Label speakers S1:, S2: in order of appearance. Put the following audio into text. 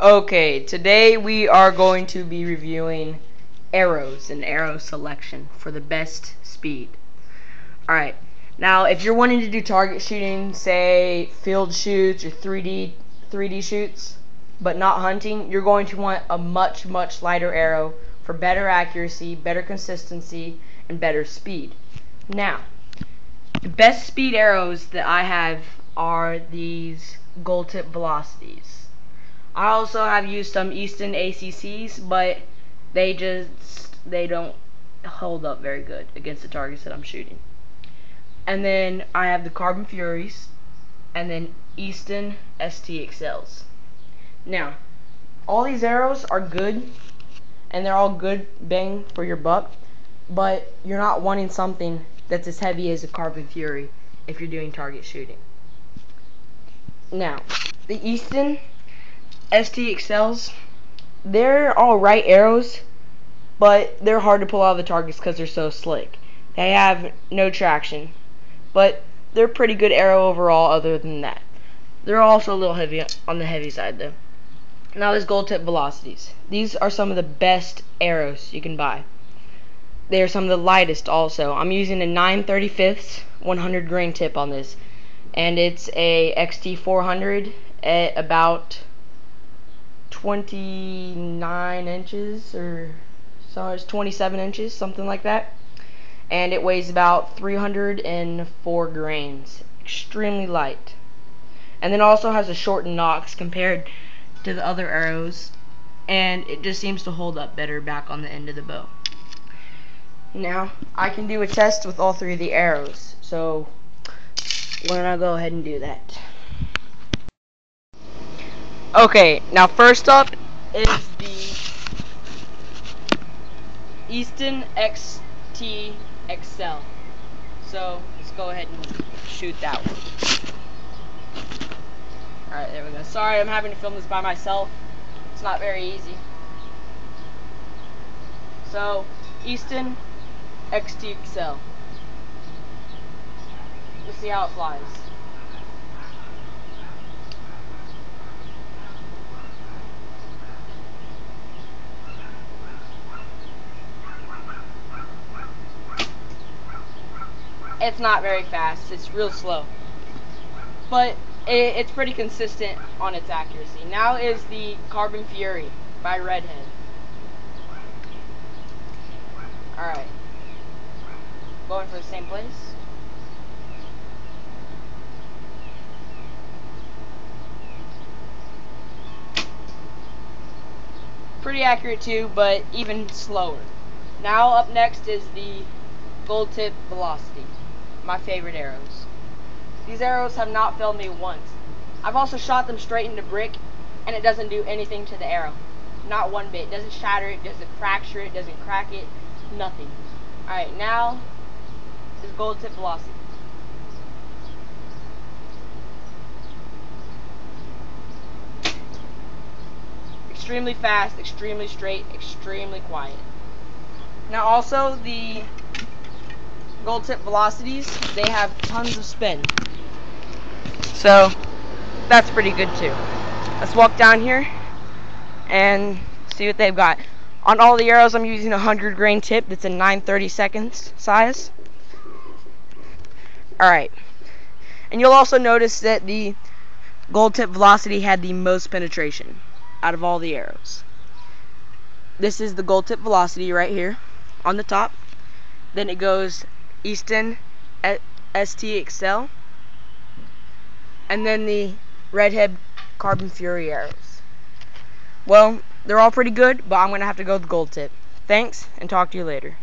S1: Okay, today we are going to be reviewing arrows and arrow selection for the best speed. Alright, now if you're wanting to do target shooting, say field shoots or 3D shoots, but not hunting, you're going to want a much lighter arrow for better accuracy, better consistency, and better speed. Now, the best speed arrows that I have are these gold tip velocities. I also have used some Easton ACCs, but they don't hold up very good against the targets that I'm shooting. And then I have the Carbon Furies, and then Easton STXLs. Now, all these arrows are good, and they're all good bang for your buck, but you're not wanting something that's as heavy as a Carbon Fury if you're doing target shooting. Now, the Easton STXLs, they're alright arrows, but they're hard to pull out of the targets because they're so slick. They have no traction, but they're a pretty good arrow overall other than that. They're also a little heavy on the heavy side though. Now there's gold tip velocities. These are some of the best arrows you can buy. They are some of the lightest also. I'm using a 9/35 100 grain tip on this, and it's a XT400 at about 29 inches, or so it's 27 inches, something like that, and it weighs about 304 grains. Extremely light, and then also has a shortened nocks compared to the other arrows, and it just seems to hold up better back on the end of the bow. Now I can do a test with all three of the arrows, so why don't I go ahead and do that. Okay, now first up is the Easton XTXL. So let's go ahead and shoot that one. Alright, there we go. Sorry, I'm having to film this by myself. It's not very easy. So, Easton XTXL. Let's see how it flies. It's not very fast, it's real slow, but it's pretty consistent on its accuracy. Now is the Carbon Fury by Redhead. Alright, going for the same place. Pretty accurate too, but even slower. Now up next is the gold tip velocity. My favorite arrows. These arrows have not failed me once. I've also shot them straight into brick, and it doesn't do anything to the arrow. Not one bit. It doesn't shatter it, doesn't fracture it, doesn't crack it, nothing. Alright, now is gold tip velocity. Extremely fast, extremely straight, extremely quiet. Now also the gold tip velocities, they have tons of spin, so that's pretty good too. Let's walk down here and see what they've got. On all the arrows I'm using a 100 grain tip that's a 9/32 size. Alright, and you'll also notice that the gold tip velocity had the most penetration out of all the arrows. This is the gold tip velocity right here on the top. Then it goes Easton STXL, and then the Redhead Carbon Fury arrows. Well, they're all pretty good, but I'm going to have to go with the gold tip. Thanks, and talk to you later.